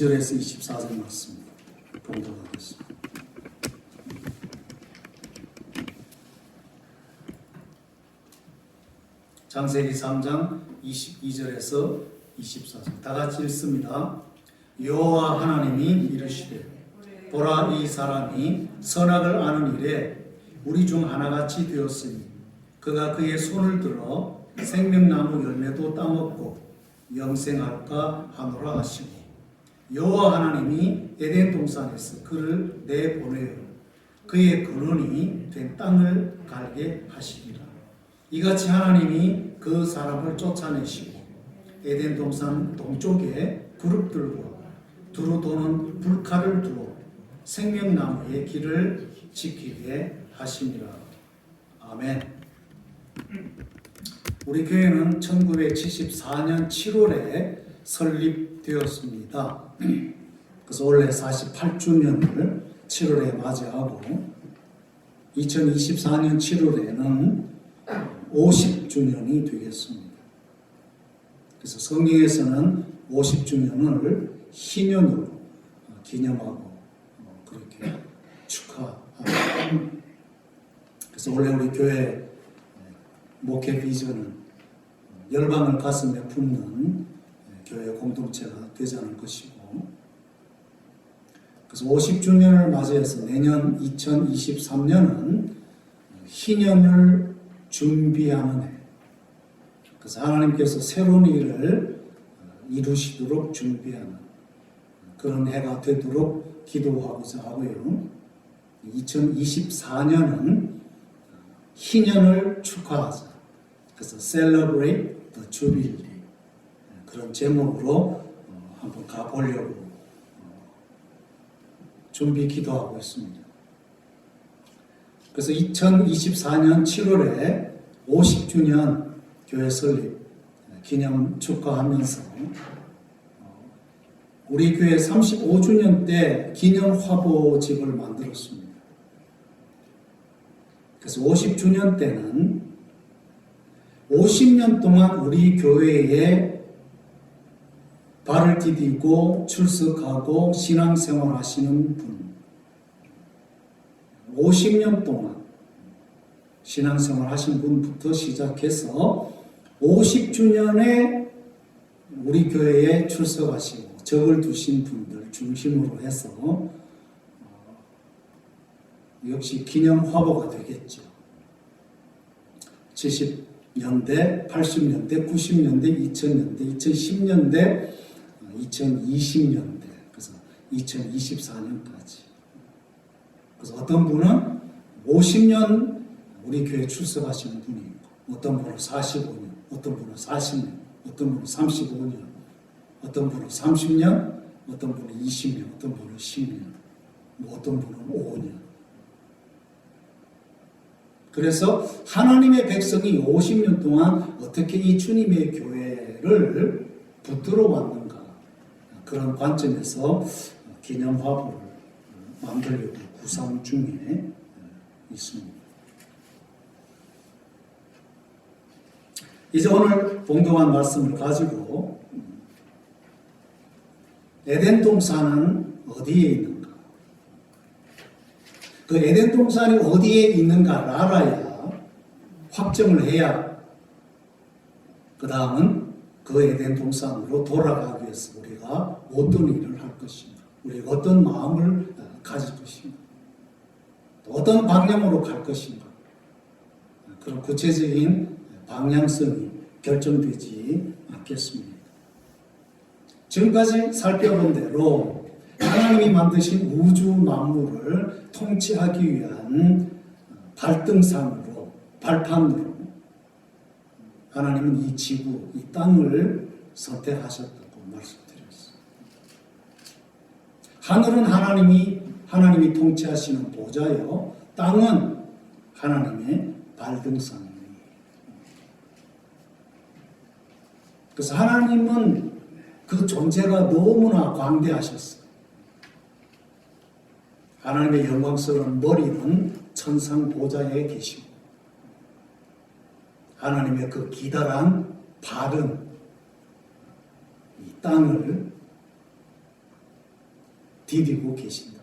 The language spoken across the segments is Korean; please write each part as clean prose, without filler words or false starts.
1절에서 24절 말씀 봉독하겠습니다. 창세기 3장 22절에서 24절 다 같이 읽습니다. 여호와 하나님이 이르시되 보라, 이 사람이 선악을 아는 일에 우리 중 하나같이 되었으니 그가 그의 손을 들어 생명나무 열매도 따먹고 영생할까 하노라 하시고, 여호와 하나님이 에덴 동산에서 그를 내보내어 그의 근원이 된 땅을 갈게 하시리라. 이같이 하나님이 그 사람을 쫓아내시고 에덴 동산 동쪽에 그룹들과 두루 도는 불칼을 두어 생명나무의 길을 지키게 하시니라. 아멘. 우리 교회는 1974년 7월에 설립되었습니다. 그래서 올해 48주년을 7월에 맞이하고 2024년 7월에는 50주년이 되겠습니다. 그래서 성경에서는 50주년을 희년으로 기념하고 그렇게 축하합니다. 그래서 원래 우리 교회 목회 비전은 열방을 가슴에 품는 교회 공동체가 되지 않을 것이고, 그래서 50주년을 맞이해서 내년 2023년은 희년을 준비하는 해, 그래서 하나님께서 새로운 일을 이루시도록 준비하는 그런 해가 되도록 기도하고자 하고요. 2024년은 희년을 축하하자, 그래서 Celebrate the Jubilee, 그런 제목으로 한번 가보려고 준비 기도하고 있습니다. 그래서 2024년 7월에 50주년 교회 설립 기념 축하하면서 우리 교회 35주년 때 기념 화보집을 만들었습니다. 그래서 50주년 때는 50년 동안 우리 교회에 발을 디디고 출석하고 신앙생활 하시는 분, 50년 동안 신앙생활 하신 분부터 시작해서 50주년에 우리 교회에 출석하시고 적을 두신 분들 중심으로 해서 역시 기념 화보가 되겠죠. 70년대, 80년대, 90년대, 2000년대, 2010년대, 2020년대, 그래서 2024년까지. 그래서 어떤 분은 50년 우리 교회 출석하시는 분이 있고, 어떤 분은 45년, 어떤 분은 40년, 어떤 분은 35년, 어떤 분은 30년, 어떤 분은 20년, 어떤 분은 10년, 어떤 분은 5년. 그래서 하나님의 백성이 50년 동안 어떻게 이 주님의 교회를 붙들어 왔는가, 그런 관점에서 기념 화보를 만들려고 구상 중에 있습니다. 이제 오늘 봉독한 말씀을 가지고 에덴 동산은 어디에 있는가, 그 에덴 동산이 어디에 있는가를 알아야, 확정을 해야 그 다음은 그 에덴 동산으로 돌아가기 위해서 우리가 어떤 일을 할 것인가, 우리가 어떤 마음을 가질 것인가, 어떤 방향으로 갈 것인가, 그런 구체적인 방향성이 결정되지 않겠습니다. 지금까지 살펴본 대로 하나님이 만드신 우주 만물을 통치하기 위한 발등상으로, 발판으로 하나님은 이 지구, 이 땅을 선택하셨다고 말씀드렸습니다. 하늘은 하나님이 통치하시는 보좌요, 땅은 하나님의 발등상입니다. 그래서 하나님은 그 존재가 너무나 광대하셨어요. 하나님의 영광스러운 머리는 천상 보좌에 계시고, 하나님의 그 기다란 발은 이 땅을 디디고 계신다.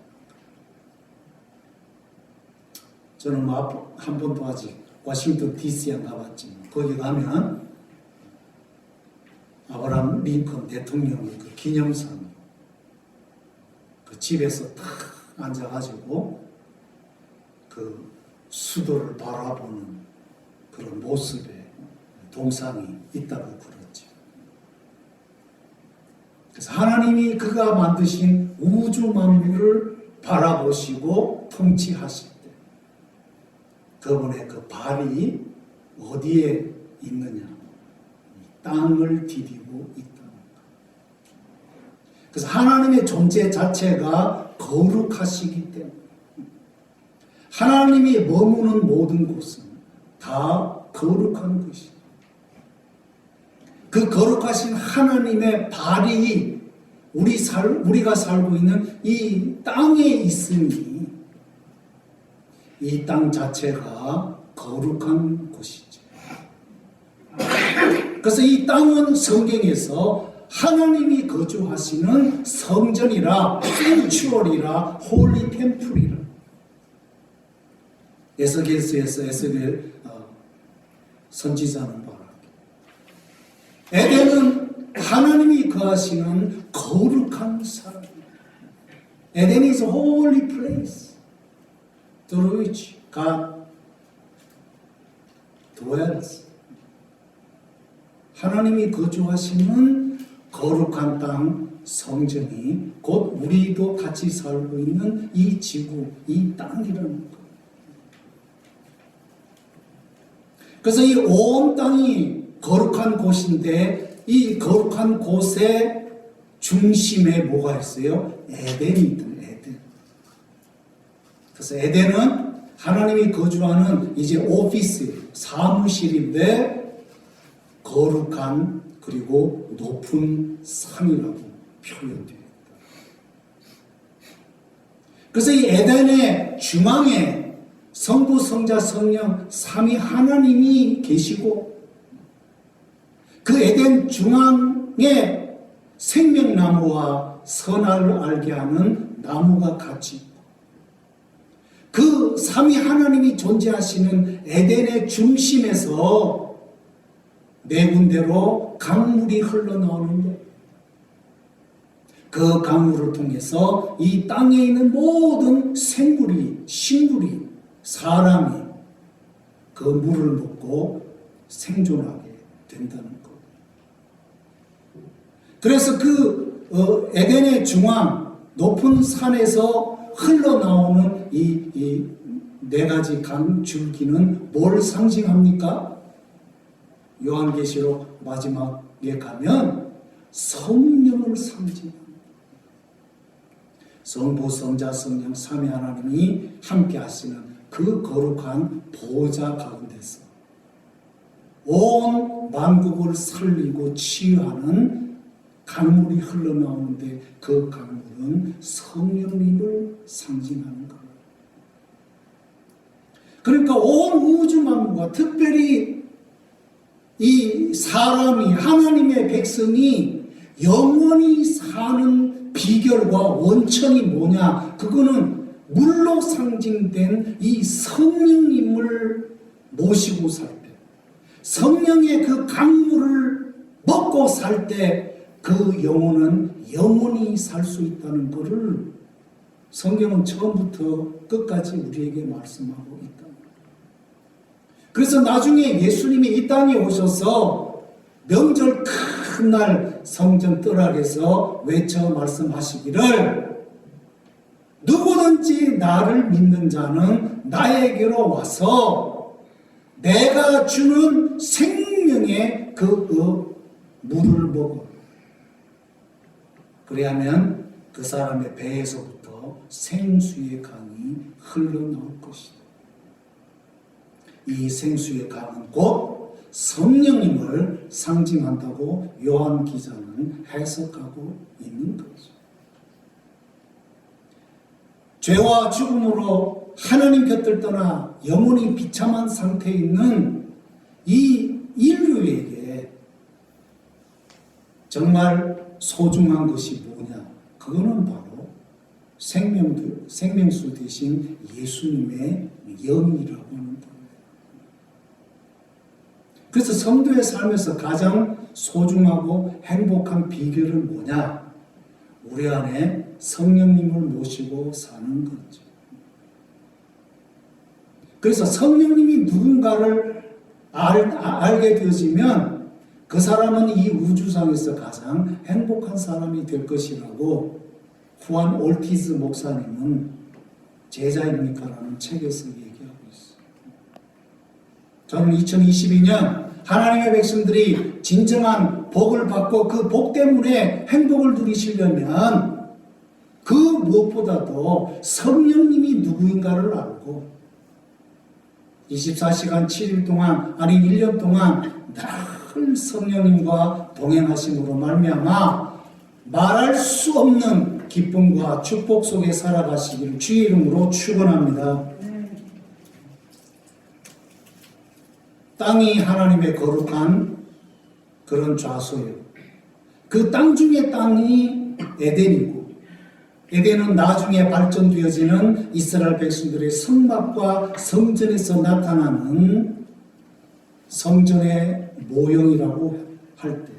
저는 뭐 한 번도 아직 워싱턴 DC에 안 가봤지만 거기 가면 아브라함 링컨 대통령의 그 기념상 그 집에서 딱 앉아가지고 그 수도를 바라보는 그런 모습의 동상이 있다고 그러죠. 그래서 하나님이 그가 만드신 우주 만물을 바라보시고 통치하실 때 그분의 그 발이 어디에 있느냐? 땅을 디디고 있다는 것. 그래서 하나님의 존재 자체가 거룩하시기 때문에 하나님이 머무는 모든 곳은 다 거룩한 것이다. 그 거룩하신 하나님의 발이 우리가 살고 있는 이 땅에 있으니 이 땅 자체가 거룩한 곳이죠. 그래서 이 땅은 성경에서 하나님이 거주하시는 성전이라, 센츄얼이라, 홀리 템플이라. 에스겔서에서 에스겔 선지자는 말합니다. 에덴은 하나님이 거하시는 거룩한 사람. 에덴 is a holy place through which God dwells. 하나님이 거주하시는 거룩한 땅 성전이 곧 우리도 같이 살고 있는 이 지구, 이 땅이라는 것. 그래서 이 온 땅이 거룩한 곳인데 이 거룩한 곳의 중심에 뭐가 있어요? 에덴이 있다. 에덴. 그래서 에덴은 하나님이 거주하는 이제 오피스, 사무실인데 거룩한 그리고 높은 산이라고 표현되어 있다. 그래서 이 에덴의 중앙에 성부, 성자, 성령, 삼위 하나님이 계시고 그 에덴 중앙에 생명나무와 선악을 알게 하는 나무가 같이 있고 그 삼위 하나님이 존재하시는 에덴의 중심에서 네 군데로 강물이 흘러나오는데 그 강물을 통해서 이 땅에 있는 모든 생물이, 식물이, 사람이 그 물을 먹고 생존하게 된다는 것. 그래서 그 에덴의 중앙 높은 산에서 흘러나오는 이 네 가지 강줄기는 뭘 상징합니까? 요한계시록 마지막에 가면 성령을 상징합니다. 성부, 성자, 성령, 삼위 하나님이 함께 하시는 그 거룩한 보좌 가운데서 온 만국을 살리고 치유하는 강물이 흘러나오는데 그 강물은 성령님을 상징하는 겁니다. 그러니까 온 우주 만국과 특별히 이 사람이 하나님의 백성이 영원히 사는 비결과 원천이 뭐냐? 그거는 물로 상징된 이 성령님을 모시고 살 때, 성령의 그 강물을 먹고 살 때 그 영혼은 영원히 살 수 있다는 것을 성경은 처음부터 끝까지 우리에게 말씀하고 있다. 그래서 나중에 예수님이 이 땅에 오셔서 명절 큰 날 성전 뜰락에서 외쳐 말씀하시기를 누구든지 나를 믿는 자는 나에게로 와서 내가 주는 생명의 그 물을 먹어. 그래야면 그 사람의 배에서부터 생수의 강이 흘러나올 것이다. 이 생수의 강은 곧 성령님을 상징한다고 요한 기자는 해석하고 있는 거죠. 죄와 죽음으로 하나님 곁을 떠나 영원히 비참한 상태에 있는 이 인류에게 정말 소중한 것이 뭐냐? 그거는 바로 생명수 대신 예수님의 영이라고 하는 거예요. 그래서 성도의 삶에서 가장 소중하고 행복한 비결은 뭐냐? 우리 안에 성령님을 모시고 사는 거죠. 그래서 성령님이 누군가를 알게 되어지면 그 사람은 이 우주상에서 가장 행복한 사람이 될 것이라고 후안 올티즈 목사님은 제자입니까라는 책에서 얘기하고 있어요. 저는 2022년 하나님의 백성들이 진정한 복을 받고 그 복 때문에 행복을 누리시려면 그 무엇보다도 성령님이 누구인가를 알고 24시간 7일 동안 아니 1년 동안 늘 성령님과 동행하심으로 말미암아 말할 수 없는 기쁨과 축복 속에 살아가시기를 주의 이름으로 축원합니다. 땅이 하나님의 거룩한 그런 좌소예요. 그 땅 중에 땅이 에덴이고 에덴은 나중에 발전되어지는 이스라엘 백성들의 성막과 성전에서 나타나는 성전의 모형이라고 할 때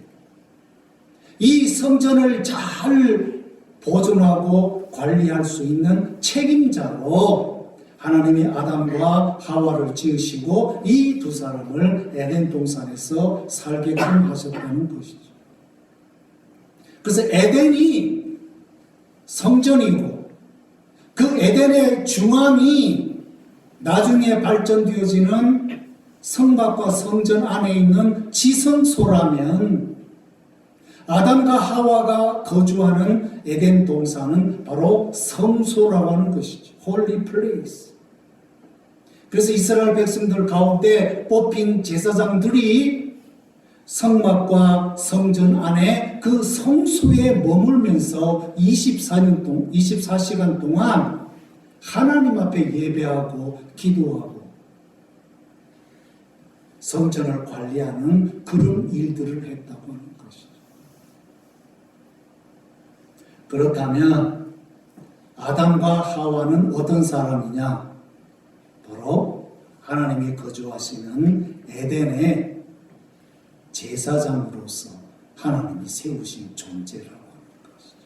이 성전을 잘 보존하고 관리할 수 있는 책임자로 하나님이 아담과 하와를 지으시고 이 두 사람을 에덴 동산에서 살게끔 하셨다는 것이죠. 그래서 에덴이 성전이고 그 에덴의 중앙이 나중에 발전되어지는 성막과 성전 안에 있는 지성소라면 아담과 하와가 거주하는 에덴 동산은 바로 성소라고 하는 것이죠. Holy place. 그래서 이스라엘 백성들 가운데 뽑힌 제사장들이 성막과 성전 안에 그 성소에 머물면서 24시간 동안 하나님 앞에 예배하고 기도하고 성전을 관리하는 그런 일들을 했다고 하는 것이죠. 그렇다면 아담과 하와는 어떤 사람이냐? 바로 하나님이 거주하시는 에덴의 제사장으로서 하나님이 세우신 존재라고 하는 것이죠.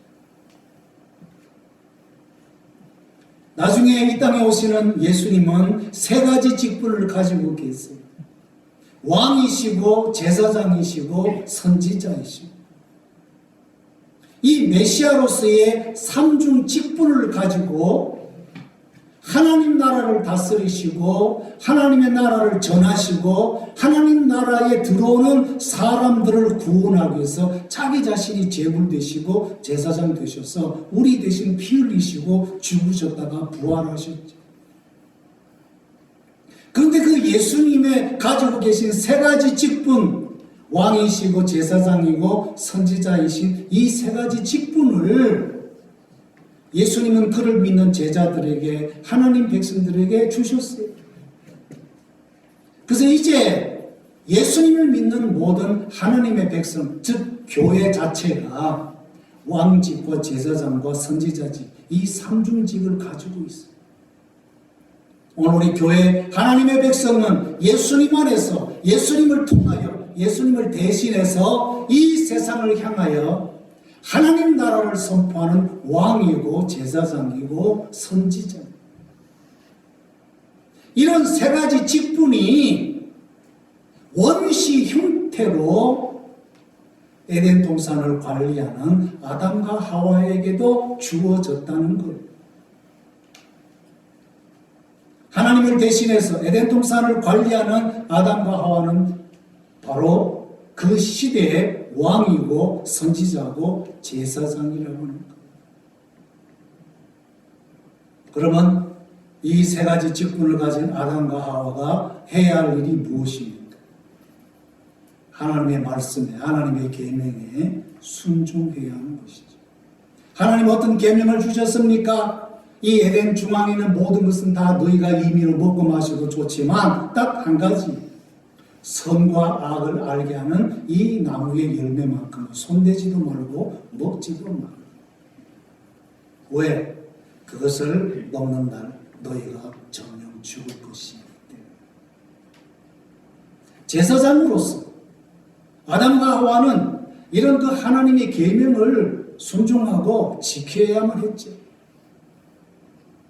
나중에 이 땅에 오시는 예수님은 세 가지 직분을 가지고 계세요. 왕이시고 제사장이시고 선지자이시고 이 메시아로서의 삼중 직분을 가지고 하나님 나라를 다스리시고 하나님의 나라를 전하시고 하나님 나라에 들어오는 사람들을 구원하기 위해서 자기 자신이 제물 되시고 제사장 되셔서 우리 대신 피 흘리시고 죽으셨다가 부활하셨죠. 그런데 그 예수님의 가지고 계신 세 가지 직분, 왕이시고 제사장이고 선지자이신 이 세 가지 직분을 예수님은 그를 믿는 제자들에게 하나님 백성들에게 주셨어요. 그래서 이제 예수님을 믿는 모든 하나님의 백성, 즉 교회 자체가 왕직과 제사장과 선지자직 이 삼중직을 가지고 있어요. 오늘 우리 교회 하나님의 백성은 예수님 안에서 예수님을 통하여 예수님을 대신해서 이 세상을 향하여 하나님 나라를 선포하는 왕이고 제사장이고 선지자입니다. 이런 세 가지 직분이 원시 형태로 에덴 동산을 관리하는 아담과 하와에게도 주어졌다는 거예요. 하나님을 대신해서 에덴 동산을 관리하는 아담과 하와는 바로 그 시대의 왕이고 선지자고 제사장이라고 하는 것. 그러면 이 세 가지 직분을 가진 아담과 하와가 해야 할 일이 무엇입니까? 하나님의 말씀에, 하나님의 계명에 순종해야 하는 것이죠. 하나님 어떤 계명을 주셨습니까? 이 에덴 중앙에 있는 모든 것은 다 너희가 임의로 먹고 마셔도 좋지만 딱 한 가지, 선과 악을 알게 하는 이 나무의 열매만큼 손대지도 말고 먹지도 말고. 왜? 그것을 먹는 날 너희가 정령 죽을 것이니. 제사장으로서 아담과 하와는 이런 그 하나님의 계명을 순종하고 지켜야만 했죠.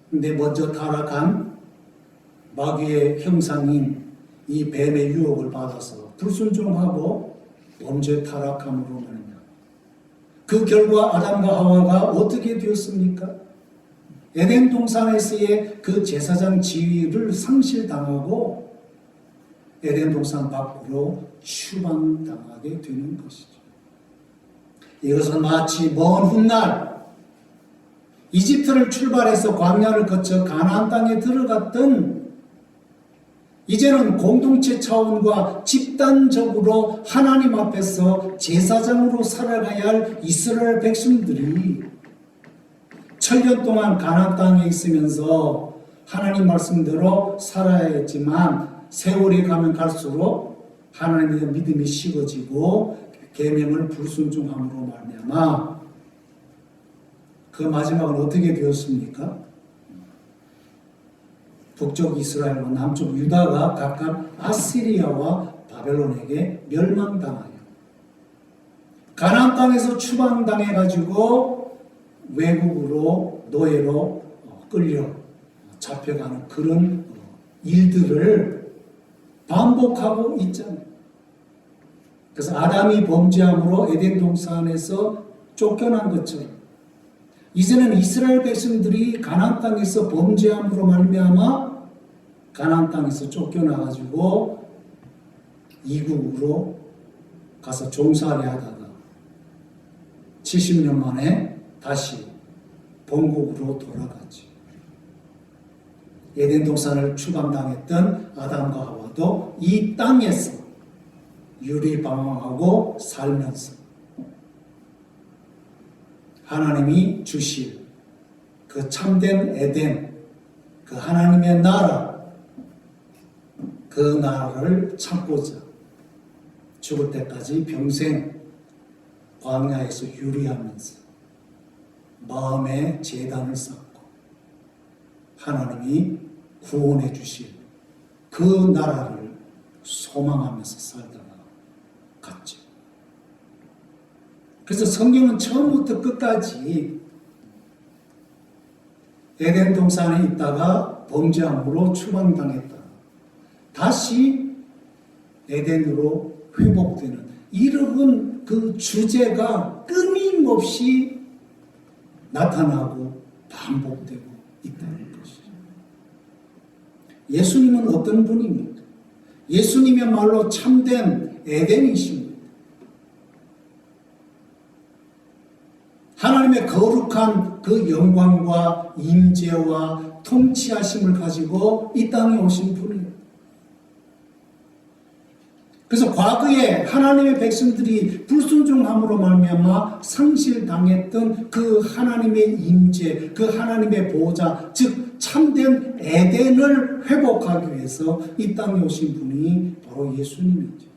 근데 먼저 타락한 마귀의 형상인 이 뱀의 유혹을 받아서 불순종하고 범죄 타락함으로 말이냐. 그 결과 아담과 하와가 어떻게 되었습니까? 에덴 동산에서의 그 제사장 지위를 상실당하고 에덴 동산 밖으로 추방당하게 되는 것이죠. 이것은 마치 먼 훗날 이집트를 출발해서 광야를 거쳐 가나안 땅에 들어갔던 이제는 공동체 차원과 집단적으로 하나님 앞에서 제사장으로 살아가야 할 이스라엘 백성들이 천년 동안 가나안 땅에 있으면서 하나님 말씀대로 살아야 했지만 세월이 가면 갈수록 하나님에 대한 믿음이 식어지고 계명을 불순종함으로 말미암아 그 마지막은 어떻게 되었습니까? 북쪽 이스라엘과 남쪽 유다가 각각 아시리아와 바벨론에게 멸망당하여 가나안 땅에서 추방당해가지고 외국으로 노예로 끌려 잡혀가는 그런 일들을 반복하고 있잖아요. 그래서 아담이 범죄함으로 에덴 동산에서 쫓겨난 것처럼 이제는 이스라엘 백성들이 가나안 땅에서 범죄함으로 말미암아 가나안 땅에서 쫓겨나가지고 이국으로 가서 종살이 하다가 70년 만에 다시 본국으로 돌아가지. 에덴 동산을 추방당했던 아담과 하와도 이 땅에서 유리방황하고 살면서 하나님이 주실 그 참된 에덴, 그 하나님의 나라, 그 나라를 찾고자 죽을 때까지 평생 광야에서 유리하면서 마음의 제단을 쌓고 하나님이 구원해 주실 그 나라를 소망하면서 살다가 갔죠. 그래서 성경은 처음부터 끝까지 에덴 동산에 있다가 범죄함으로 추방당했다. 다시 에덴으로 회복되는 이런 그 주제가 끊임없이 나타나고 반복되고 있다는 것이죠. 예수님은 어떤 분입니까? 예수님이야말로 참된 에덴이십니다. 하나님의 거룩한 그 영광과 임재와 통치하심을 가지고 이 땅에 오신 분이에요. 그래서 과거에 하나님의 백성들이 불순종함으로 말미암아 상실당했던 그 하나님의 임재, 그 하나님의 보좌, 즉 참된 에덴을 회복하기 위해서 이 땅에 오신 분이 바로 예수님이죠.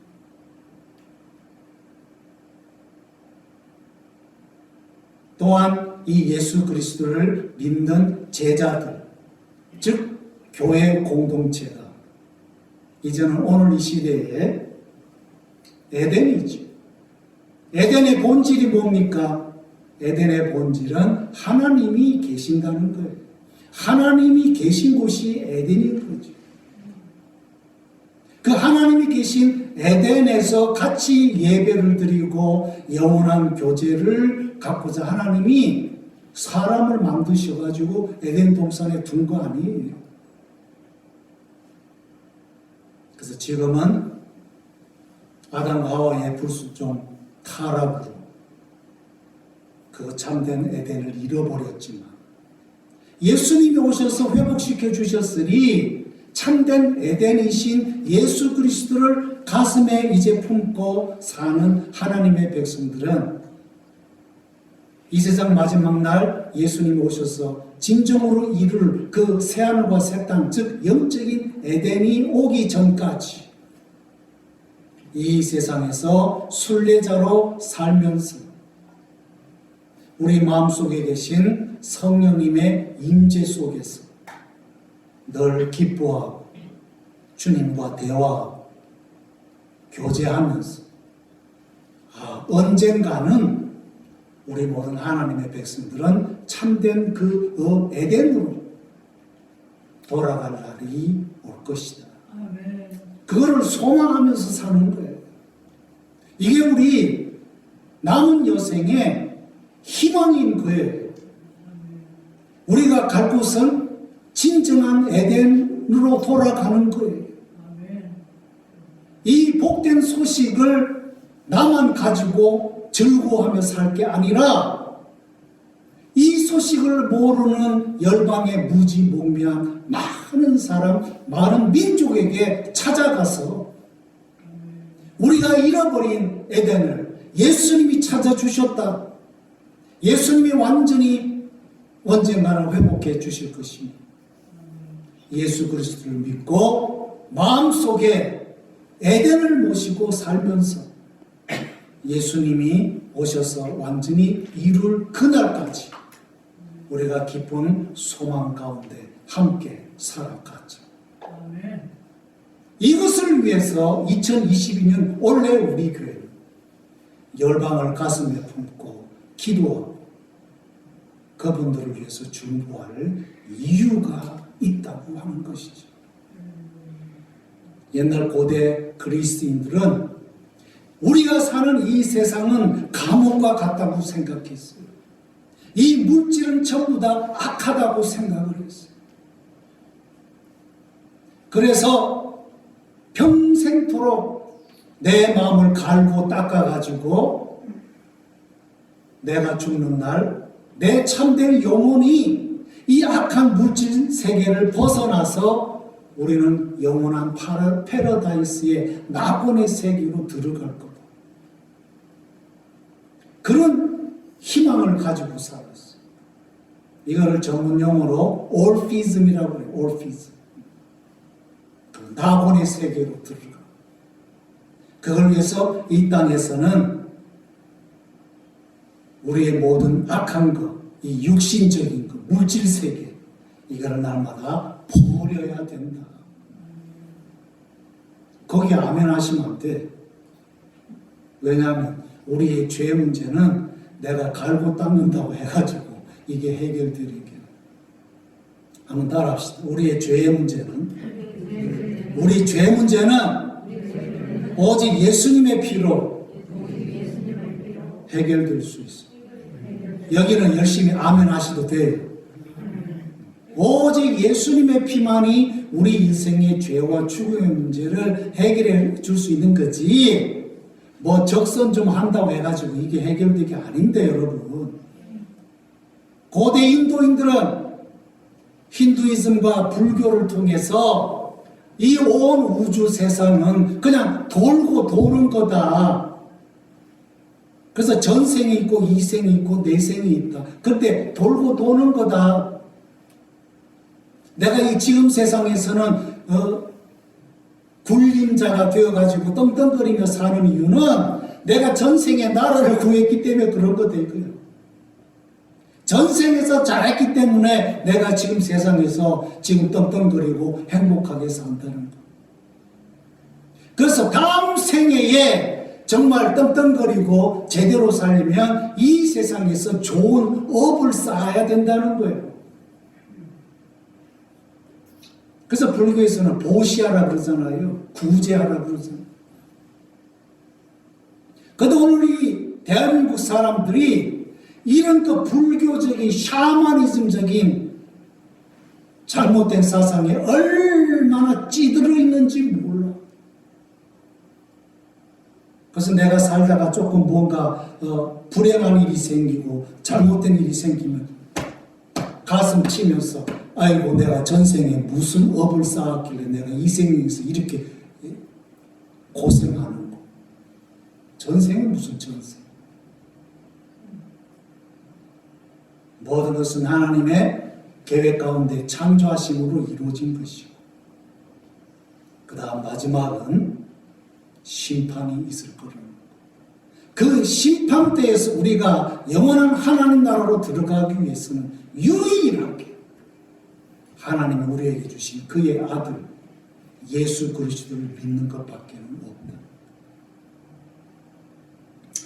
또한 이 예수 그리스도를 믿는 제자들, 즉 교회 공동체가 이제는 오늘 이 시대에 에덴이죠. 에덴의 본질이 뭡니까? 에덴의 본질은 하나님이 계신다는 거예요. 하나님이 계신 곳이 에덴인 거죠. 그 하나님이 계신 에덴에서 같이 예배를 드리고 영원한 교제를 갖고자 하나님이 사람을 만드셔가지고 에덴 동산에 둔 거 아니에요. 그래서 지금은 아담과 하와의 불순종 타락으로 그 참된 에덴을 잃어버렸지만 예수님이 오셔서 회복시켜 주셨으니 참된 에덴이신 예수 그리스도를 가슴에 이제 품고 사는 하나님의 백성들은 이 세상 마지막 날 예수님이 오셔서 진정으로 이룰 그 새하늘과 새 땅, 즉 영적인 에덴이 오기 전까지 이 세상에서 순례자로 살면서 우리 마음속에 계신 성령님의 임재 속에서 늘 기뻐하고 주님과 대화하고 교제하면서 언젠가는 우리 모든 하나님의 백성들은 참된 그 에덴으로 돌아갈 날이 올 것이다. 그거를 소망하면서 사는 거예요. 이게 우리 남은 여생의 희망인 거예요. 우리가 갈 곳은 진정한 에덴으로 돌아가는 거예요. 이 복된 소식을 나만 가지고 즐거워하며 살 게 아니라 이 소식을 모르는 열방의 무지몽매한 많은 사람, 많은 민족에게 찾아가서 우리가 잃어버린 에덴을 예수님이 찾아주셨다. 예수님이 완전히 언젠가는 회복해 주실 것입니다. 예수 그리스도를 믿고 마음속에 에덴을 모시고 살면서 예수님이 오셔서 완전히 이룰 그날까지 우리가 기쁜 소망 가운데 함께 살아가죠. 이것을 위해서 2022년 올해 우리 교회는 열방을 가슴에 품고 기도하고 그분들을 위해서 중보할 이유가 있다고 하는 것이죠. 옛날 고대 그리스도인들은 우리가 사는 이 세상은 감옥과 같다고 생각했어요. 이 물질은 전부 다 악하다고 생각을 했어요. 그래서 평생토록 내 마음을 갈고 닦아가지고 내가 죽는 날 내 참된 영혼이 이 악한 물질 세계를 벗어나서 우리는 영원한 패러다이스의 낙원의 세계로 들어갈 거다. 그런 희망을 가지고 살았어요. 이거를 전문 용어로 올피즘이라고 해요. 올피즘. 그 낙원의 세계로 들어가. 그걸 위해서 이 땅에서는 우리의 모든 악한 것, 이 육신적인 것, 물질 세계, 이거를 날마다 버려야 된다. 거기에 아멘 하시면 안 돼. 왜냐하면 우리의 죄 문제는 내가 갈고 닦는다고 해가지고 이게 해결되리게. 한번 따라합시다. 우리 죄 문제는 오직 예수님의 피로 해결될 수 있어요. 여기는 열심히 아멘 하셔도 돼요. 오직 예수님의 피만이 우리 인생의 죄와 죽음의 문제를 해결해 줄 수 있는 거지, 뭐 적선 좀 한다고 해가지고 이게 해결되게 아닌데, 여러분. 고대 인도인들은 힌두이즘과 불교를 통해서 이 온 우주 세상은 그냥 돌고 도는 거다. 그래서 전생이 있고 이생이 있고 내생이 있다. 그런데 돌고 도는 거다. 내가 이 지금 세상에서는 굴림자가 되어가지고 떵떵거리며 사는 이유는 내가 전생에 나라를 구했기 때문에 그런 거 될 거예요. 전생에서 잘했기 때문에 내가 지금 세상에서 지금 떵떵거리고 행복하게 산다는 거. 그래서 다음 생애에 정말 떵떵거리고 제대로 살려면 이 세상에서 좋은 업을 쌓아야 된다는 거예요. 그래서 불교에서는 보시하라 그러잖아요. 구제하라 그러잖아요. 그런데 오늘 이 대한민국 사람들이 이런 또 불교적인 샤머니즘적인 잘못된 사상에 얼마나 찌들어 있는지 몰라. 그래서 내가 살다가 조금 뭔가 불행한 일이 생기고 잘못된 일이 생기면 가슴 치면서 아이고 내가 전생에 무슨 업을 쌓았길래 내가 이 생에서 이렇게 고생하는 거. 전생은 무슨 전생. 모든 것은 하나님의 계획 가운데 창조하심으로 이루어진 것이고, 그 다음 마지막은 심판이 있을 거라는 것. 그 심판대에서 우리가 영원한 하나님 나라로 들어가기 위해서는 유일하게 하나님이 우리에게 주신 그의 아들 예수 그리스도를 믿는 것밖에 없다.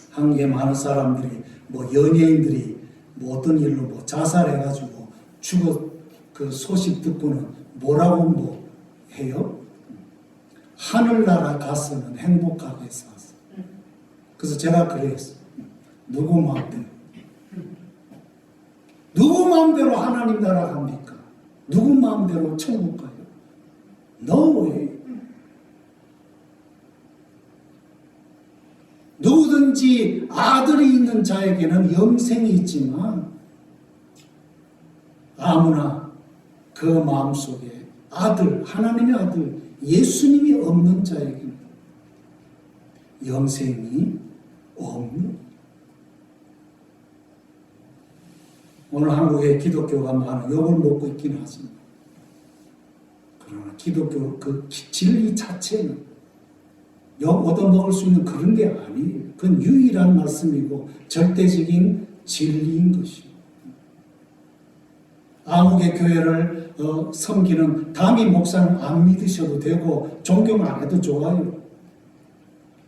한국에 많은 사람들이 연예인들이 어떤 일로 자살해가지고 그 소식 듣고는 뭐라고 해요? 하늘나라 가서는 행복하게 살았어. 그래서 제가 그랬어요. 누구 마음대로 하나님 나라 갑니까? 누구 마음대로 천국 가요? No way. 누구든지 아들이 있는 자에게는 영생이 있지만 아무나 그 마음속에 하나님의 아들 예수님이 없는 자에게는 영생이 없는. 오늘 한국에 기독교가 많아 욕을 먹고 있긴 하지만 그러나 기독교 그 진리 자체는 욕 얻어먹을 수 있는 그런 게 아니에요. 그건 유일한 말씀이고 절대적인 진리인 것이에요. 아무개 교회를 섬기는 담임 목사는 안 믿으셔도 되고 존경 안 해도 좋아요.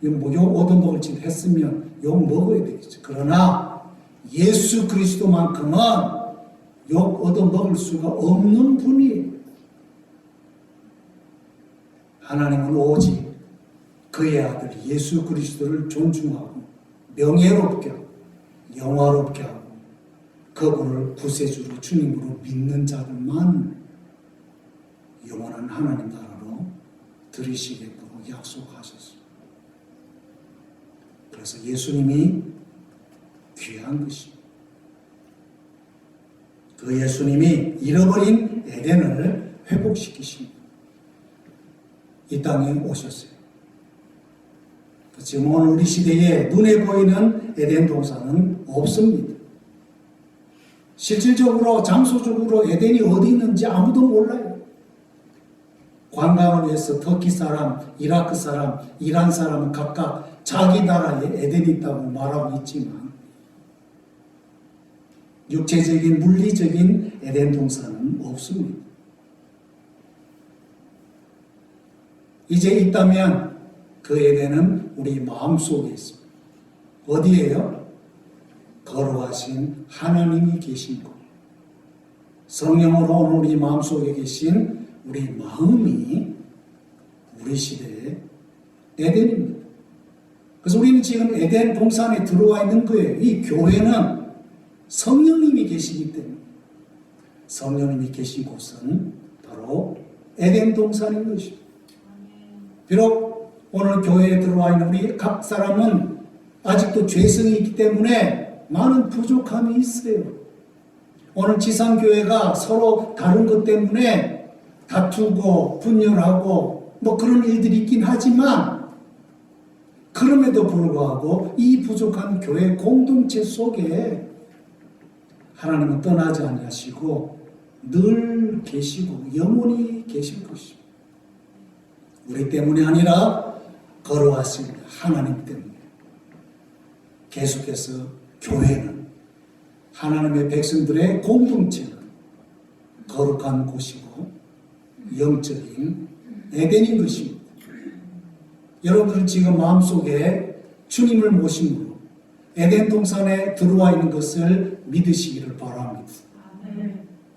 욕 얻어먹을 짓 했으면 욕 먹어야 되겠죠. 그러나 예수 그리스도만큼은 욕 얻어먹을 수가 없는 분이에요. 하나님은 오직 그의 아들 예수 그리스도를 존중하고 명예롭게 하고 영화롭게 하고 그분을 구세주로 주님으로 믿는 자들만 영원한 하나님 나라로 들이시겠다고 약속하셨어요. 그래서 예수님이 귀한 것입니다. 그 예수님이 잃어버린 에덴을 회복시키십니다. 이 땅에 오셨어요. 지금 오늘 우리 시대에 눈에 보이는 에덴 동산은 없습니다. 실질적으로 장소적으로 에덴이 어디 있는지 아무도 몰라요. 관광을 위해서 터키 사람, 이라크 사람, 이란 사람은 각각 자기 나라에 에덴이 있다고 말하고 있지만 육체적인 물리적인 에덴 동산은 없습니다. 이제 있다면 그 에덴은 우리 마음속에 있습니다. 어디에요? 거룩하신 하나님이 계신 곳. 성령으로 오늘 우리 마음속에 계신 우리 마음이 우리 시대의 에덴입니다. 그래서 우리는 지금 에덴 동산에 들어와 있는 거예요. 이 교회는 성령님이 계시기 때문에 성령님이 계신 곳은 바로 에덴 동산인 것입니다. 비록 오늘 교회에 들어와 있는 우리 각 사람은 아직도 죄성이 있기 때문에 많은 부족함이 있어요. 오늘 지상교회가 서로 다른 것 때문에 다투고 분열하고 그런 일들이 있긴 하지만 그럼에도 불구하고 이 부족한 교회 공동체 속에 하나님은 떠나지 아니하시고 늘 계시고 영원히 계실 것입니다. 우리 때문이 아니라 거룩하신 하나님 때문에 계속해서 교회는 하나님의 백성들의 공동체는 거룩한 곳이고 영적인 에덴인 것입니다. 여러분들 지금 마음속에 주님을 모심으로 에덴 동산에 들어와 있는 것을 믿으시기를 바랍니다.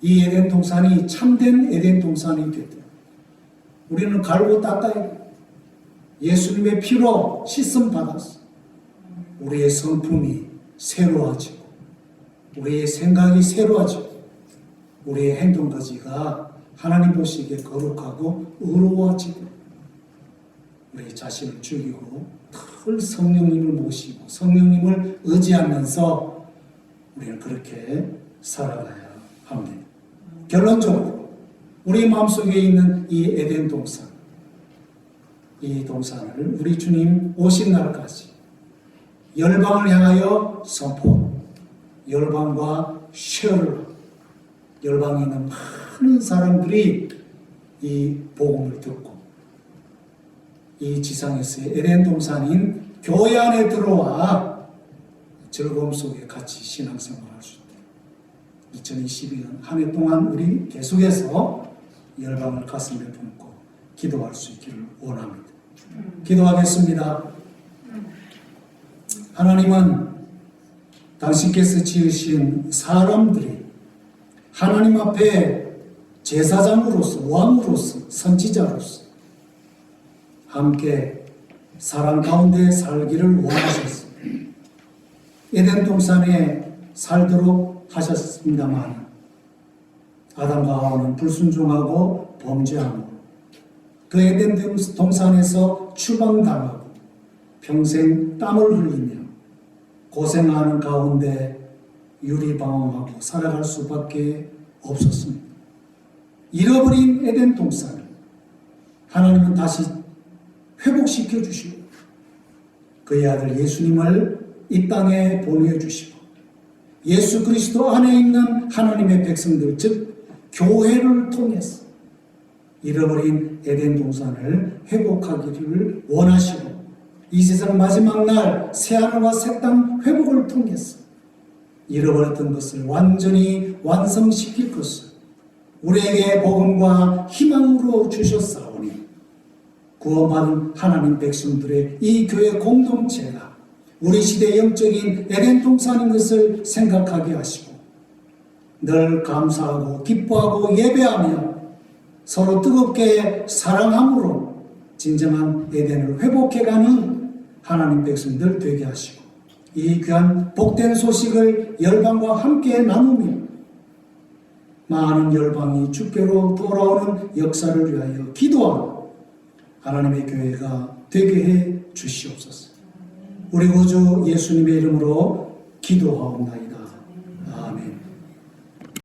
이 에덴 동산이 참된 에덴 동산이 되도록 우리는 갈고 닦아야 돼요. 예수님의 피로 씻음 받았어. 우리의 성품이 새로워지고 우리의 생각이 새로워지고 우리의 행동까지가 하나님 보시기에 거룩하고 의로워지고 우리 자신을 죽이고 늘 성령님을 모시고 성령님을 의지하면서 우리는 그렇게 살아가야 합니다. 결론적으로 우리 마음속에 있는 이 에덴 동산, 이 동산을 우리 주님 오신 날까지 열방을 향하여 선포, 열방과 쉐어를 열방에 있는 많은 사람들이 이 복음을 듣고 이 지상에서의 에덴 동산인 교회 안에 들어와 즐거움 속에 같이 신앙생활할 수 있도록 2022년 한 해 동안 우리 계속해서 열방을 가슴에 품고 기도할 수 있기를 원합니다. 기도하겠습니다. 하나님은 당신께서 지으신 사람들이 하나님 앞에 제사장으로서, 왕으로서, 선지자로서 함께 사랑 가운데 살기를 원하셨습니다. 에덴 동산에 살도록 하셨습니다만 아담과 하와는 불순종하고 범죄하고 그 에덴 동산에서 추방당하고 평생 땀을 흘리며 고생하는 가운데 유리방황하고 살아갈 수밖에 없었습니다. 잃어버린 에덴 동산을 하나님은 다시 회복시켜 주시고 그의 아들 예수님을 이 땅에 보내주시고 예수 그리스도 안에 있는 하나님의 백성들 즉 교회를 통해서 잃어버린 에덴 동산을 회복하기를 원하시고 이 세상 마지막 날 새하늘과 새 땅 회복을 통해서 잃어버렸던 것을 완전히 완성시킬 것을 우리에게 복음과 희망으로 주셨사오니 구원받은 하나님 백성들의 이 교회 공동체가 우리 시대의 영적인 에덴 동산인 것을 생각하게 하시고 늘 감사하고 기뻐하고 예배하며 서로 뜨겁게 사랑함으로 진정한 에덴을 회복해가는 하나님 백성들 되게 하시고 이 귀한 복된 소식을 열방과 함께 나누며 많은 열방이 주께로 돌아오는 역사를 위하여 기도하고 하나님의 교회가 되게 해 주시옵소서. 우리 구주 예수님의 이름으로 기도하옵나이다.